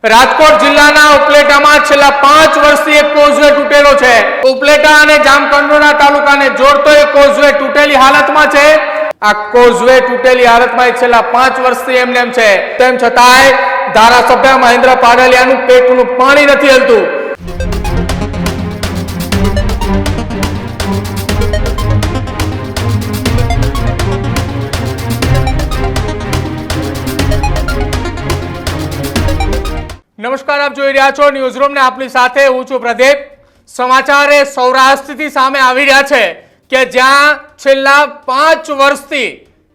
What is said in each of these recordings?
રાજકોટ જિલ્લાના ઉપલેટામાં છેલ્લા 5 વર્ષથી એક કોઝવે તૂટેલો છે। ઉપલેટા અને જામકંડોરણા તાલુકાને જોડતો એક કોઝવે તૂટેલી હાલતમાં છે। આ કોઝવે તૂટેલી હાલતમાં છેલ્લા 5 વર્ષથી એમ છે। તેમ છતાંય ધારાસભ્ય મહેન્દ્ર પાડલિયાનું પેટનું પાણી નથી હલતું। નમસ્કાર, આપ જોઈ રહ્યા છો ન્યૂઝરૂમ ને આપની સાથે હું છું પ્રદીપ। સમાચાર એ સૌરાષ્ટ્રથી સામે આવી રહ્યા છે કે જ્યાં છેલ્લા 5 વર્ષથી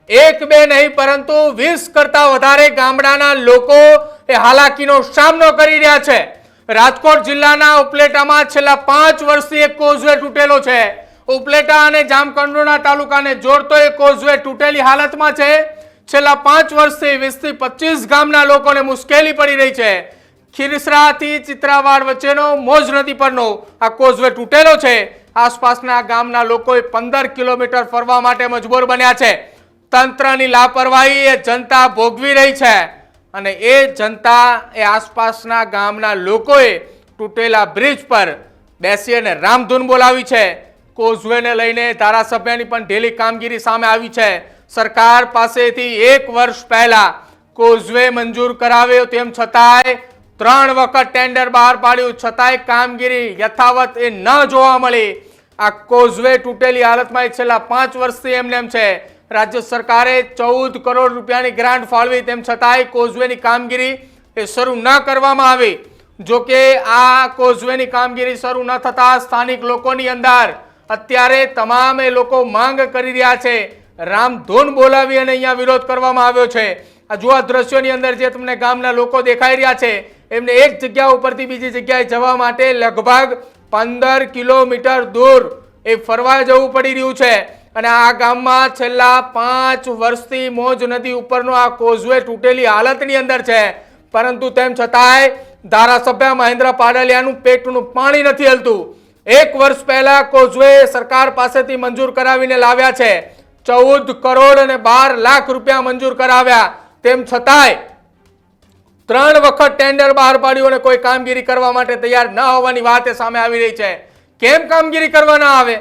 એક બે નહીં પરંતુ 20 કરતા વધારે ગામડાના લોકો એ હાલાકીનો સામનો કરી રહ્યા છે। રાજકોટ જિલ્લાના ઉપલેટામાં છેલ્લા 5 વર્ષથી એક કોઝવે તૂટેલો છે। ઉપલેટા અને જામકંડોરણા તાલુકાને જોડતો એક કોઝવે તૂટેલી હાલતમાં છે। છેલ્લા 5 વર્ષથી 20 થી 25 ગામના લોકોને મુશ્કેલી પડી રહી છે। ખીરસરાથી ચિત્રાવાડ વચ્ચેનો મોજ નદી પરનો આ કોઝવે તૂટેલો છે। આસપાસના ગામના લોકોએ 15 કિલોમીટર ફરવા માટે મજબૂર બન્યા છે। તંત્રની લાપરવાહી એ જનતા ભોગવી રહી છે અને એ જનતા એ આસપાસના ગામના લોકોએ તૂટેલા બ્રિજ પર બેસી અને રામધૂન બોલાવી છે। કોઝવેને લઈને ધારાસભ્યની પણ ઢીલી કામગીરી સામે આવી છે। સરકાર પાસેથી 1 વર્ષ પહેલા કોઝવે મંજૂર કરાવ્યો, તેમ છતાંય 3 વખત ટેન્ડર બહાર પાડ્યું છતાંય કામગીરી યથાવત એ ન જોવા મળી। આ કોઝવે તૂટેલી હાલતમાં છેલ્લા 5 વર્ષથી એમ છે। રાજ્ય સરકારે 14 કરોડ રૂપિયાની ગ્રાન્ટ ફાળવી, તેમ છતાંય કોઝવેની કામગીરી એ શરૂ ન કરવામાં આવી। જોકે આ કોઝવેની કામગીરી શરૂ ન થતા સ્થાનિક લોકોની અંદર અત્યારે તમામ એ લોકો માંગ કરી રહ્યા છે। રામધૂન બોલાવી અને અહીંયા વિરોધ કરવામાં આવ્યો છે। આ જુઓ દ્રશ્યોની અંદર જે તમને ગામના લોકો દેખાઈ રહ્યા છે, એમને એક જગ્યા ઉપરથી બીજી જગ્યાએ જવા માટે લગભગ 15 કિલોમીટર દૂર એ ફરવા જવું પડી રહ્યું છે। અને આ ગામમાં છેલ્લા 5 વર્ષથી મોજ નદી ઉપરનો આ કોઝવે તૂટેલી હાલતની અંદર છે, પરંતુ તેમ છતાંય ધારાસભ્ય મહેન્દ્ર પાડલિયાનું પેટનું પાણી નથી હલતું। 1 વર્ષ પહેલા કોઝવે સરકાર પાસેથી મંજૂર કરાવીને લાવ્યા છે। 14 કરોડ અને 12 લાખ રૂપિયા મંજૂર કરાવ્યા, તેમ છતાંય 3 વખત ટેન્ડર બહાર પાડ્યું અને કોઈ કામગીરી કરવા માટે તૈયાર ન હોવાની વાત સામે આવી રહી છે। કેમ કામગીરી કરવા ના આવે?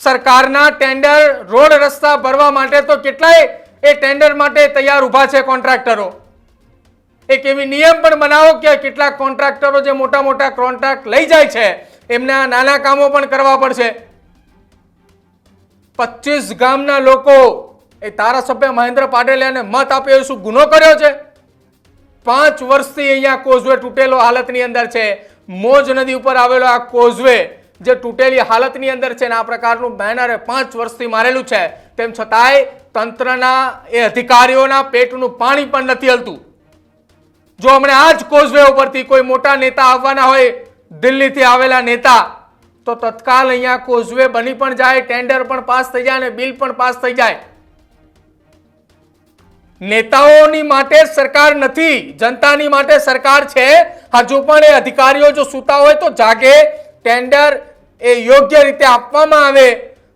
સરકારના ટેન્ડર રોડ રસ્તા ભરવા માટે તો કેટલાય એ ટેન્ડર માટે તૈયાર ઊભા છે કોન્ટ્રાક્ટરો। એક એવી નિયમ પણ બનાવો કે કેટલાક કોન્ટ્રાક્ટરો જે મોટા મોટા કોન્ટ્રાક્ટ લઈ જાય છે એમને આ નાના કામો પણ કરવા પડશે। 25 ગામના લોકો એ ધારાસભ્ય મહેન્દ્ર પાડલિયાને મત આપ્યો, શું ગુનો કર્યો છે? 5 વર્ષથી અહીંયા કોઝવે તૂટેલો હાલતની અંદર છે। મોજ નદી ઉપર આવેલો આ કોઝવે જે તૂટેલી હાલતની અંદર છે ને આ પ્રકારનું બેનર 5 વર્ષથી મારેલું છે, તેમ છતાંય તંત્રના એ અધિકારીઓના પેટનું પાણી પણ નથી હલતું। જો હમણાં આ જ કોઝવે ઉપરથી કોઈ મોટા નેતા આવવાના હોય, દિલ્હીથી આવેલા નેતા, તો તત્કાલ અહીંયા કોઝવે બની પણ જાય, ટેન્ડર પણ પાસ થઈ જાય અને બિલ પણ પાસ થઈ જાય। નેતાઓની માટે સરકાર નથી, જનતાની માટે સરકાર છે। હજુ પણ એ અધિકારીઓ જો સૂતા હોય તો જાગે, ટેન્ડર એ યોગ્ય રીતે આપવામાં આવે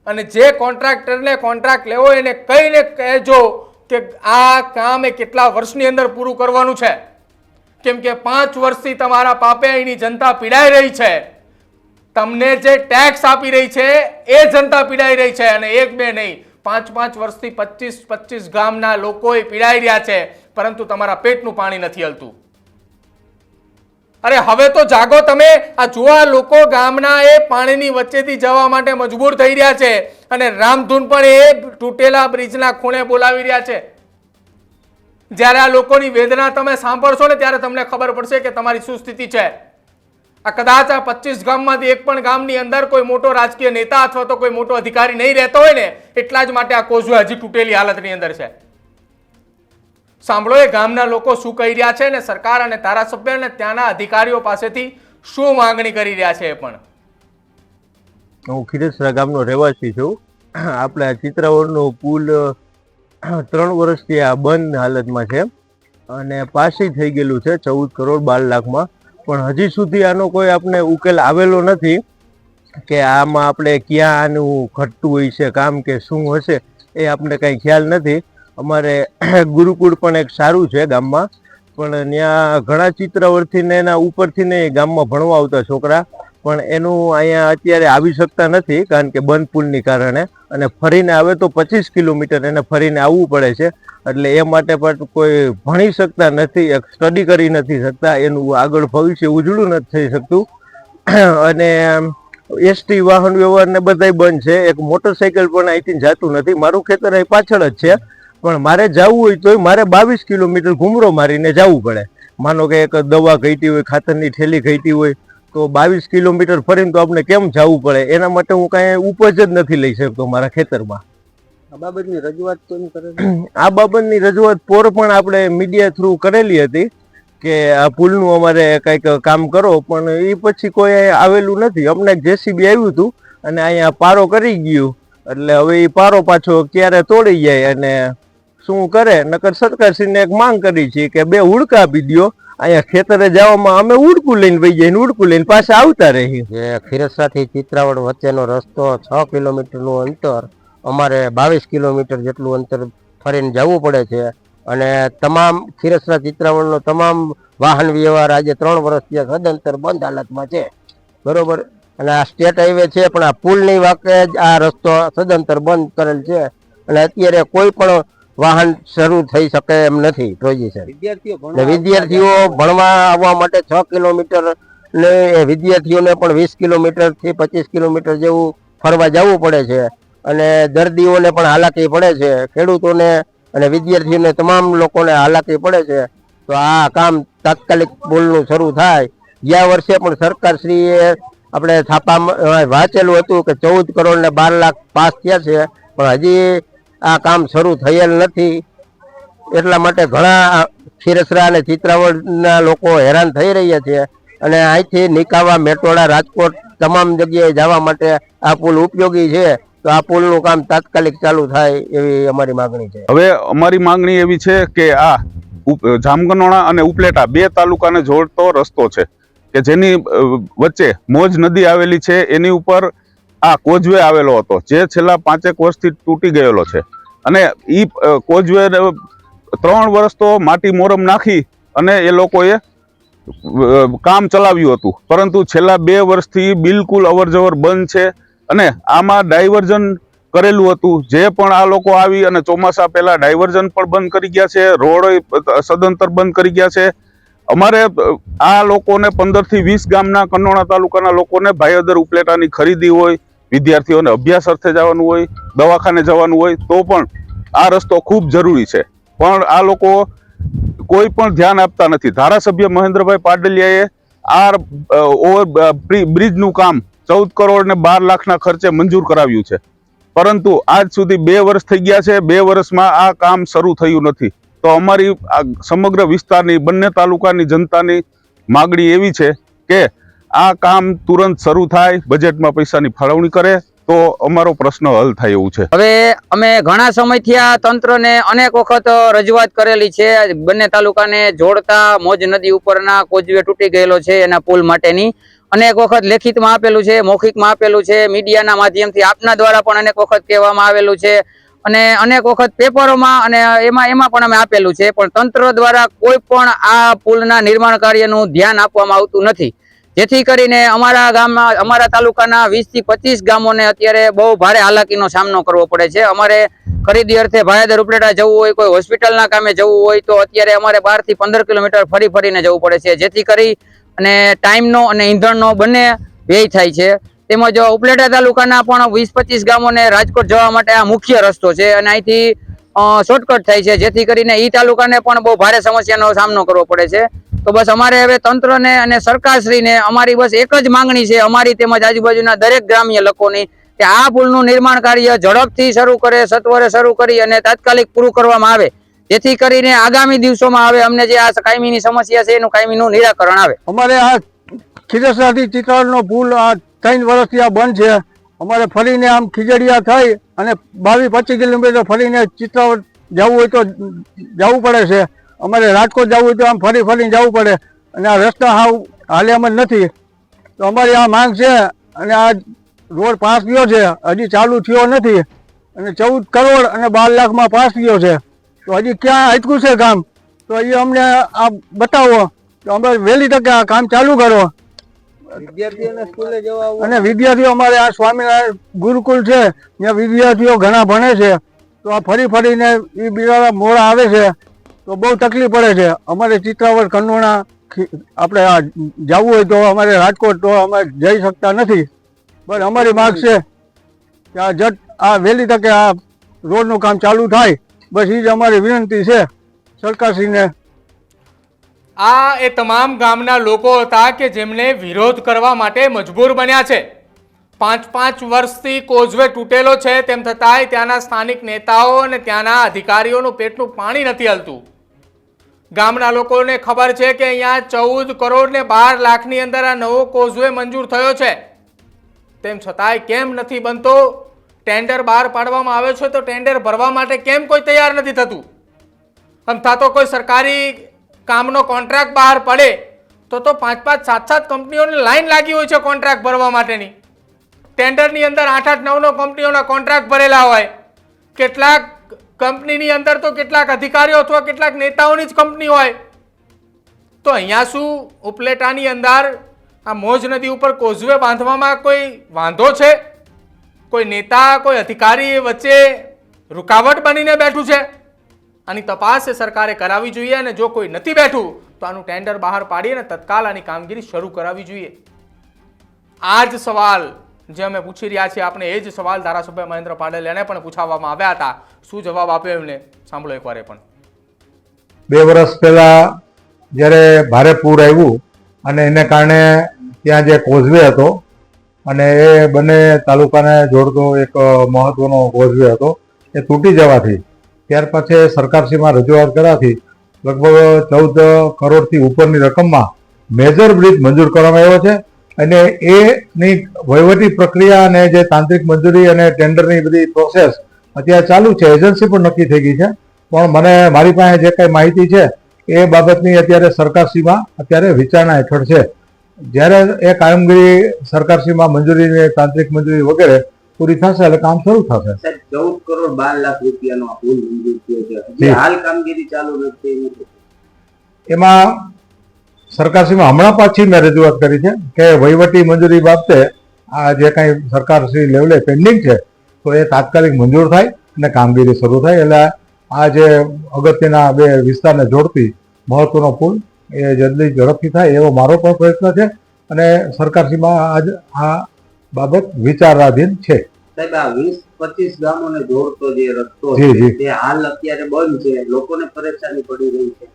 અને જે કોન્ટ્રાક્ટરને કોન્ટ્રાક્ટ લેવો એને કહીને કહેજો કે આ કામ એ કેટલા વર્ષની અંદર પૂરું કરવાનું છે। કેમ કે 5 વર્ષથી તમારા પાપે અહીંની જનતા પીડાઈ રહી છે। તમને જે ટેક્સ આપી રહી છે એ જનતા પીડાઈ રહી છે અને એક બે નહીં, 5 વર્ષથી 25 ગામના લોકો પીડાઈ રહ્યા છે, પરંતુ તમારા પેટનું પાણી નથી હલતું। અરે હવે તો જાગો તમે। આ જુવા લોકો ગામના એ પાણીની વચ્ચેથી જવા માટે મજબૂર થઈ રહ્યા છે અને રામધૂન પણ એ તૂટેલા બ્રિજના ખૂણે બોલાવી રહ્યા છે। જ્યારે આ લોકોની વેદના તમે સાંભળશો ને ત્યારે તમને ખબર પડશે કે તમારી શું સ્થિતિ છે। આ કદાચ આ 25 ગામમાંથી એક પણ ગામની અંદર કોઈ મોટો રાજકીય નેતા અથવા તો કોઈ મોટો અધિકારી નહીં રહેતો હોય ને, એટલા જ માટે આ કોઝવે હજી તૂટેલી હાલતની અંદર છે। સાંભળો એ ગામના લોકો શું કહી રહ્યા છે ને સરકાર અને ધારાસભ્ય અને ત્યાંના અધિકારીઓ પાસેથી શું માંગણી કરી રહ્યા છે એ પણ। હું ખીરસરા ગામનો રહેવાસી છું। આપણે આ ચિત્રાવડનો પુલ 3 વર્ષથી આ બંધ હાલતમાં છે અને પાસી થઈ ગયેલું છે 14 કરોડ 12 લાખમાં, પણ હજી સુધી આનો કોઈ આપણે ઉકેલ આવેલો નથી કે આમાં આપણે ક્યાં આનું ઘટતું હોય છે કામ કે શું હશે એ આપણે કંઈ ખ્યાલ નથી। અમારે ગુરુકુળ પણ એક સારું છે ગામમાં, પણ ત્યાં ઘણા ચિત્રાવડથી ને એના ઉપરથી ને ગામમાં ભણવા આવતા છોકરા, પણ એનું અહીંયા અત્યારે આવી શકતા નથી કારણ કે બંધ પુલની કારણે, અને ફરીને આવે તો 25 કિલોમીટર એને ફરીને આવવું પડે છે. એટલે એ માટે પણ કોઈ ભણી શકતા નથી, સ્ટડી કરી નથી શકતા, એનું આગળ ભવિષ્ય ઉજળું નથી થઈ શકતું. અને એસટી વાહન વ્યવહાર ને બધાય બંધ છે. એક મોટરસાઇકલ પણ અહીંથી જતું નથી. મારું ખેતર અહીં પાછળ જ છે, પણ મારે જવું હોય તોય મારે 22 કિલોમીટર ઘૂમરો મારીને જવું પડે. માનો કે એક દવા ઘટી હોય, ખાતરની થેલી ઘટી હોય, તો 22 કિલોમીટર ફરીને તો આપણે કેમ જવું પડે? એના માટે હું કાંઈ ઉપજ જ નથી લઈ શકતો મારા ખેતરમાં. આ બાબતની રજૂઆત કોને કરે? આ બાબતની રજૂઆત પોર પણ આપણે મીડિયા થ્રુ કરેલી હતી કે આ પુલનું અમારે કંઈક કામ કરો, પણ એ પછી કોઈ આવેલું નથી. અમને જેસીબી આવ્યું હતું અને અહીંયા પારો કરી ગયું, એટલે હવે એ પારો પાછો ક્યારે તોડી જાય અને શું કરે. નકર સરકારશ્રીને એક માંગ કરી છે કે 2 ઉડકા આપી દો. અહીંયા ખેતરે જવામાં અમે ઉડકું લઈને વહી જઈને ઉડકું લઈને પાછા આવતા રહી. જે ખીરસરાથી ચિત્રાવડ વચ્ચેનો રસ્તો 6 કિલોમીટરનું અંતર અમારે 22 કિલોમીટર જેટલું અંતર ફરીને જવું પડે છે. અને તમામ ખીરસરા ચિત્રાવડનો તમામ વાહન વ્યવહાર આજે 3 વર્ષથી સદંતર બંધ હાલતમાં છે, બરોબર. અને આ સ્ટેટ હાઈવે છે, પણ આ પુલની વાકે જ આ રસ્તો સદંતર બંધ કરેલ છે. અને અત્યારે કોઈ પણ વાહન શરૂ થઈ શકે એમ નથી. વિદ્યાર્થીઓ ભણવા આવવા માટે 6 કિલોમીટર ને વિદ્યાર્થીઓને પણ 20 કિલોમીટર થી 25 કિલોમીટર જેવું ફરવા જવું પડે છે. અને દર્દીઓને પણ હાલાકી પડે છે, ખેડૂતોને અને વિદ્યાર્થીઓને તમામ લોકોને હાલાકી પડે છે. તો આ કામ તાત્કાલિક પુલનું શરૂ થાય. ગયા વર્ષે પણ સરકારશ્રીએ આપણે છાપામાં વાંચેલું હતું કે 14 કરોડ ને 12 લાખ પાસ થયા છે, પણ હજી આ કામ શરૂ થયેલ નથી. એટલા માટે ઘણા ખીરસરા અને ચિત્રાવડના લોકો હેરાન થઈ રહ્યા છે. અને અહીંથી નિકાવા, મેટોડા, રાજકોટ તમામ જગ્યાએ જવા માટે આ પુલ ઉપયોગી છે. તો આ પુલનું કામ તાત્કાલિક ચાલુ થાય એવી અમારી માંગણી છે. હવે અમારી માંગણી એવી છે કે આ જામકંડોરણા અને ઉપલેટા 2 તાલુકાને જોડતો રસ્તો છે કે જેની વચ્ચે મોજ નદી આવેલી છે. એની ઉપર આ કોઝવે આવેલો હતો જે છેલ્લા 5 વર્ષથી તૂટી ગયેલો છે. અને એ કોઝવે 3 વર્ષ તો માટી મોરમ નાખી અને એ લોકોએ કામ ચલાવ્યું હતું, પરંતુ છેલ્લા 2 વર્ષથી બિલકુલ અવરજવર બંધ છે. અને આમાં ડાયવર્ઝન કરેલું હતું, જે પણ આ લોકો આવી અને ચોમાસા પહેલા ડાયવર્ઝન પણ બંધ કરી ગયા છે, રોડ સદંતર બંધ કરી ગયા છે. અમારે આ લોકોને 15 થી 20 ગામના કંડોરણા તાલુકાના લોકોને ભાઈદર ઉપલેટાની ખરીદી હોય, વિદ્યાર્થીઓને અભ્યાસ અર્થે જવાનું હોય, દવાખાને જવાનું હોય, તો પણ આ રસ્તો ખૂબ જરૂરી છે. પણ આ લોકો કોઈ પણ ધ્યાન આપતા નથી. ધારાસભ્ય મહેન્દ્રભાઈ પાડલિયાએ આ બ્રિજનું કામ 14 કરોડ ને 12 લાખના ખર્ચે મંજૂર કરાવ્યું છે, પરંતુ આજ સુધી 2 વર્ષ થઈ ગયા છે. 2 વર્ષમાં આ કામ શરૂ થયું નથી. તો અમારી આ સમગ્ર વિસ્તારની બંને તાલુકાની જનતાની માગણી એવી છે કે આ કામ તુરંત શરૂ થાય, બજેટમાં પૈસાની ફાળવણી કરે તો અમારો પ્રશ્ન હલ થાય એવું છે. હવે અમે ઘણા સમયથી આ તંત્રને અનેક વખત રજૂઆત કરેલી છે. બંને તાલુકાને જોડતા મોજ નદી ઉપરના કોઝવે તૂટી ગયેલો છે, એના પુલ માટેની અનેક વખત લેખિતમાં આપેલું છે, મૌખિકમાં આપેલું છે, મીડિયાના માધ્યમથી આપના દ્વારા પણ અનેક વખત કહેવામાં આવેલું છે, અને અનેક વખત પેપરોમાં અને એમાં પણ અમે આપેલું છે. પણ તંત્ર દ્વારા કોઈ પણ આ પુલના નિર્માણ કાર્યનું ધ્યાન આપવામાં આવતું નથી, જેથી કરીને અમારા ગામમાં, અમારા તાલુકાના 20 થી 25 ગામોને અત્યારે બહુ ભારે હાલાકીનો સામનો કરવો પડે છે. અમારે ખરીદી અર્થે ભાયાદર ઉપલેટા જવું હોય, કોઈ હોસ્પિટલના કામે જવું હોય, તો અત્યારે અમારે 12 થી 15 કિલોમીટર ફરીને જવું પડે છે, જેથી કરી અને ટાઈમનો અને ઈંધણનો બંને વ્યય થાય છે. તેમજ ઉપલેટા તાલુકાના પણ 20-25 ગામોને રાજકોટ જવા માટે આ મુખ્ય રસ્તો છે અને અહીંથી શોર્ટકટ થાય છે, જેથી કરીને ઈ તાલુકાને પણ બહુ ભારે સમસ્યાનો સામનો કરવો પડે છે. તો બસ અમારે હવે તંત્રને અને સરકારશ્રીને અમારી બસ એક જ માંગણી છે, અમારી તેમજ આજુબાજુના દરેક ગ્રામ્ય લોકોની, કે આ પુલનું નિર્માણ કાર્ય ઝડપથી શરૂ કરે, સત્વરે શરૂ કરી અને તાત્કાલિક પૂરું કરવામાં આવે, જેથી કરીને આગામી દિવસોમાં હવે અમને જે આ કાયમીની સમસ્યા છે એનું કાયમીનું નિરાકરણ આવે. અમારે આ ખીરસરાથી ચિત્રાવડનો પુલ આ 3 વર્ષથી આ બંધ છે. અમારે ફરીને આમ ખીજડીયા થઈ અને 22-25 કિલોમીટર ફરીને ચિત્રાવડ જવું હોય તો જવું પડે છે. અમારે રાજકોટ જવું હોય તો આમ ફરીને જવું પડે અને આ રસ્તા હાવ હાલે એમ જ નથી. તો અમારી આ માંગ છે. અને આ રોડ પાસ ગયો છે, હજી ચાલુ થયો નથી, અને 14 કરોડ અને 12 લાખમાં પાસ ગયો છે. તો હજી ક્યાં અટકું છે કામ? તો એ અમને આ બતાવો તો અમે વહેલી તકે આ કામ ચાલુ કરો. વિદ્યાર્થીઓને સ્કૂલે જવા આવવા અને વિદ્યાર્થીઓ અમારે આ સ્વામિનારાયણ ગુરુકુળ છે ત્યાં વિદ્યાર્થીઓ ઘણા ભણે છે તો આ ફરીને એ બિચારા મોડા આવે છે તો બહુ તકલીફ પડે છે. અમારે ચિત્રાવડ કનોણા આપણે આ જવું હોય તો અમારે રાજકોટ તો અમે જઈ શકતા નથી. બસ અમારી માંગ છે કે આ આ વહેલી તકે આ રોડનું કામ ચાલુ થાય, બસ એ જ અમારી વિનંતી છે સરકારશ્રીને. આ એ તમામ ગામના લોકો હતા કે જેમને વિરોધ કરવા માટે મજબૂર બન્યા છે. 5 વર્ષથી કોઝવે તૂટેલો છે તેમ છતાંય ત્યાંના સ્થાનિક નેતાઓ અને ત્યાંના અધિકારીઓનું પેટનું પાણી નથી હલતું. ગામના લોકોને ખબર છે કે અહીંયા 14 કરોડ ને 12 લાખની અંદર આ નવો કોઝવે મંજૂર થયો છે, તેમ છતાંય કેમ નથી બનતો? ટેન્ડર બહાર પાડવામાં આવે છે તો ટેન્ડર ભરવા માટે કેમ કોઈ તૈયાર નથી થતું? અમથા તો કોઈ સરકારી કામનો કોન્ટ્રાક્ટ બહાર પડે તો 5-5 7-7 કંપનીઓની લાઈન લાગી હોય છે કોન્ટ્રાક્ટ ભરવા માટેની. ટેન્ડરની અંદર 8-8 9 કંપનીઓના કોન્ટ્રાક્ટ ભરેલા હોય. કેટલાક કંપનીની અંદર તો કેટલાક અધિકારીઓ અથવા કેટલાક નેતાઓની જ કંપની હોય. તો અહીંયા શું ઉપલેટાની અંદર આ મોજ નદી ઉપર કોઝવે બાંધવામાં કોઈ વાંધો છે? કોઈ નેતા કોઈ અધિકારી વચ્ચે રૂકાવટ બનીને બેઠું છે? આની તપાસ સરકારે કરાવવી જોઈએ અને જો કોઈ નથી બેઠું તો આનું ટેન્ડર બહાર પાડી અને તત્કાલ આની કામગીરી શરૂ કરાવવી જોઈએ. આ જ સવાલ જે અમે પૂછી રહ્યા છીએ આપણે એ જ સવાલ ધારાસભ્ય મહેન્દ્ર પાડલિયાને પણ પૂછવામાં આવ્યા હતા. શું જવાબ આપ્યો એમને સાંભળો એકવાર. એ પણ 2 વર્ષ પહેલા જ્યારે ભારે પૂર આવ્યું અને એને કારણે ત્યાં જે કોઝવે હતો અને એ બંને તાલુકાને જોડતો એક મહત્વનો કોઝવે હતો એ તૂટી જવાથી ત્યાર પછી સરકારશ્રીમાં રજૂઆત કરવાથી લગભગ 14 કરોડથી ઉપરની રકમમાં મેજર બ્રિજ મંજૂર કરવામાં આવ્યો છે. અને એની વહીવટી પ્રક્રિયા અને જે તાંત્રિક મંજૂરી અને ટેન્ડરની બધી પ્રોસેસ અત્યારે ચાલુ છે. એજન્સી પણ નક્કી થઈ ગઈ છે. પણ મારી પાસે જે કંઈ માહિતી છે એ બાબતની અત્યારે સરકારશ્રીમાં અત્યારે વિચારણા હેઠળ છે. જ્યારે એ કામગીરી સરકારશ્રીમાં મંજૂરી તાંત્રિક મંજૂરી વગેરે પૂરી થશે એટલે કામ શરૂ થશે. 14 કરોડ 12 લાખ રૂપિયાનો આ પુલ મંજૂર થયો છે. હાલ કામગીરી ચાલુ નથી. એમાં સરકારશ્રીમાં હમણાં પાછી મેં રજૂઆત કરી છે કે વહીવટી મંજૂરી બાબતે આ જે કાંઈ સરકારશ્રી લેવલે પેન્ડિંગ છે તો એ તાત્કાલિક મંજૂર થાય અને કામગીરી શરૂ થાય. એટલે આ જે અગત્યના 2 વિસ્તારને જોડતી મહત્વનો પુલ એ જલ્દી ઝડપથી થાય એવો મારો પણ પ્રયત્ન છે અને સરકારશ્રીમાં આજ આ બાબત વિચારાધીન છે. સાહેબ, આ 20-25 ગામોને જોડતો જે રસ્તો જી, છે જી. તે હાલ અત્યારે બંધ છે, લોકોને પરેશાની પડી રહી છે.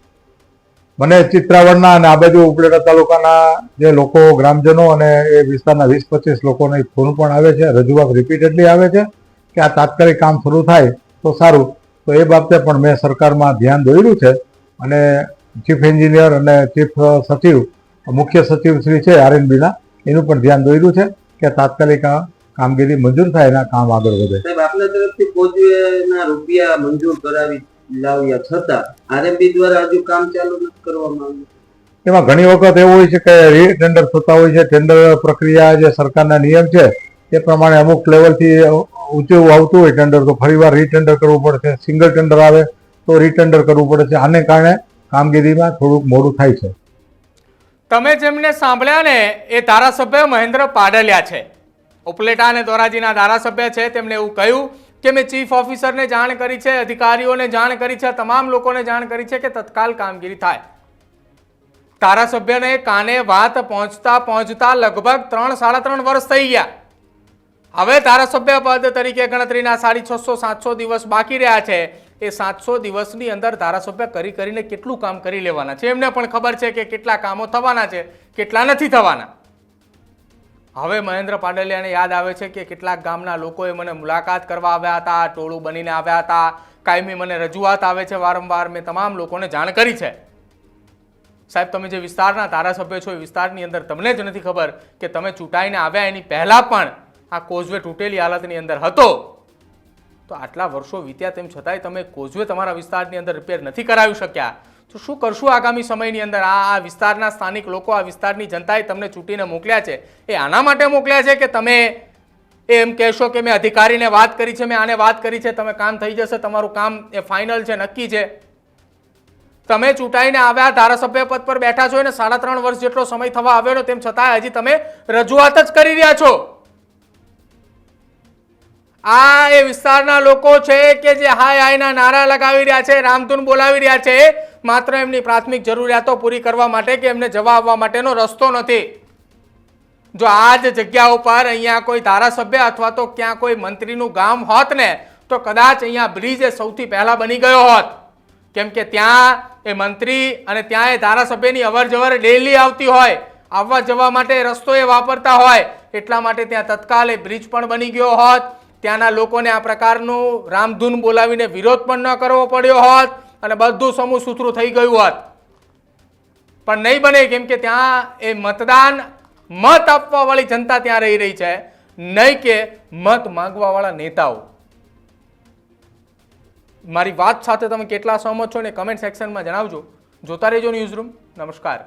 મને ચિત્રાવડના અને આ બાજુ ઉપલેટા તાલુકાના જે લોકો ગ્રામજનો અને એ વિસ્તારના 20-25 લોકોને ફોન પણ આવે છે, રજૂઆત રિપીટેડલી આવે છે કે આ તાત્કાલિક કામ શરૂ થાય તો સારું. તો એ બાબતે પણ મેં સરકારમાં ધ્યાન દોર્યું છે અને ચીફ એન્જિનિયર અને ચીફ સચિવ મુખ્ય સચિવ શ્રી છે આરએનબીના એનું પણ ધ્યાન દોર્યું છે કે તાત્કાલિક આ કામગીરી મંજૂર થાય અને કામ આગળ વધે. સાહેબ, આપના તરફથી કોઝવેના રૂપિયા મંજૂર કરાવી લાવ્યા છતાં આરએમબી દ્વારા હજુ કામ ચાલુ નથી કરવામાં આવ્યું. એમાં ઘણી વખત એવું હોય છે કે રીટેન્ડર થતા હોય છે. ટેન્ડર પ્રક્રિયા જે સરકારના નિયમ છે એ પ્રમાણે અમુક લેવલથી ઊંચું આવતું હોય ટેન્ડર તો ફરીવાર રીટેન્ડર કરવું પડે છે. સિંગલ ટેન્ડર આવે તો રીટેન્ડર કરવું પડે છે. આને કારણે કામગીરીમાં થોડુંક મોડું થાય છે. તમે જેમને સાંભળ્યા ને એ ધારાસભ્ય મહેન્દ્ર પાડલિયા છે, ઉપલેટા અને ધોરાજીના ધારાસભ્ય છે. તેમણે એવું કહ્યું કે મેં ચીફ ઓફિસરને જાણ કરી છે, અધિકારીઓને જાણ કરી છે, તમામ લોકોને જાણ કરી છે કે તત્કાલ કામગીરી થાય. ધારાસભ્યને કાને વાત પહોંચતા લગભગ 3-3.5 વર્ષ થઈ ગયા. હવે ધારાસભ્ય પદ તરીકે ગણતરીના 650-700 દિવસ બાકી રહ્યા છે. એ 700 દિવસની અંદર ધારાસભ્ય કરીને કેટલું કામ કરી લેવાના છે એમને પણ ખબર છે કે કેટલા કામો થવાના છે, કેટલા નથી થવાના. હવે મહેન્દ્ર પાડલિયાને યાદ આવે છે કે કેટલાક ગામના લોકોએ મને મુલાકાત કરવા આવ્યા હતા, ટોળું બનીને આવ્યા હતા, કાયમી મને રજૂઆત આવે છે વારંવાર. મેં તમામ લોકોને જાણ કરી છે. સાહેબ, તમે જે વિસ્તારના ધારાસભ્ય છો એ વિસ્તારની અંદર તમને જ નથી ખબર કે તમે ચૂંટાઈને આવ્યા એની પહેલા પણ આ કોઝવે તૂટેલી હાલતની અંદર હતો. તો આટલા વર્ષો વીત્યા તેમ છતાંય તમે કોઝવે તમારા વિસ્તારની અંદર રિપેર નથી કરાવી શક્યા. તો શું કરશું આગામી સમયની અંદર? આ વિસ્તારના સ્થાનિક લોકો, આ વિસ્તારની જનતાએ તમને ચૂંટીને મોકલ્યા છે એ આના માટે મોકલ્યા છે કે તમે એમ કહેશો કે મેં અધિકારીને વાત કરી છે, મેં આને વાત કરી છે, તમે કામ થઈ જશે, તમારું કામ એ ફાઇનલ છે, નક્કી છે? તમે ચૂંટાઈને આવ્યા, ધારાસભ્ય પદ પર બેઠા છો અને 3.5 વર્ષ જેટલો સમય થવા આવ્યો, તેમ છતાં હજી તમે રજૂઆત જ કરી રહ્યા છો. આ એ વિસ્તારના લોકો છે કે જે હાય હાયના નારા લગાવી રહ્યા છે, રામધૂન બોલાવી રહ્યા છે, માત્ર એમની પ્રાથમિક જરૂરિયાતો પૂરી કરવા માટે કે એમને જવા આવવા માટેનો રસ્તો નથી. જો આ જ જગ્યા ઉપર અહીંયા કોઈ ધારાસભ્ય અથવા તો ક્યાં કોઈ મંત્રીનું ગામ હોત ને તો કદાચ અહીંયા બ્રિજ એ સૌથી પહેલા બની ગયો હોત. કેમ કે ત્યાં એ મંત્રી અને ત્યાં એ ધારાસભ્યની અવર જવર ડેલી આવતી હોય, આવવા જવા માટે રસ્તો એ વાપરતા હોય, એટલા માટે ત્યાં તત્કાલ એ બ્રિજ પણ બની ગયો હોત. ત્યાંના લોકોને આ પ્રકારનું રામધૂન બોલાવીને વિરોધ પણ ન કરવો પડ્યો હોત અને બધું સમૂહ સૂત્રું થઈ ગયું હોત. પણ નહીં બને, કેમ કે ત્યાં એ મત આપવા વાળી જનતા ત્યાં રહી છે, નહીં કે મત માંગવા વાળા નેતાઓ. મારી વાત સાથે તમે કેટલા સહમત છો ને કમેન્ટ સેક્શનમાં જણાવજો. જોતા રહેજો ન્યૂઝરૂમ. નમસ્કાર.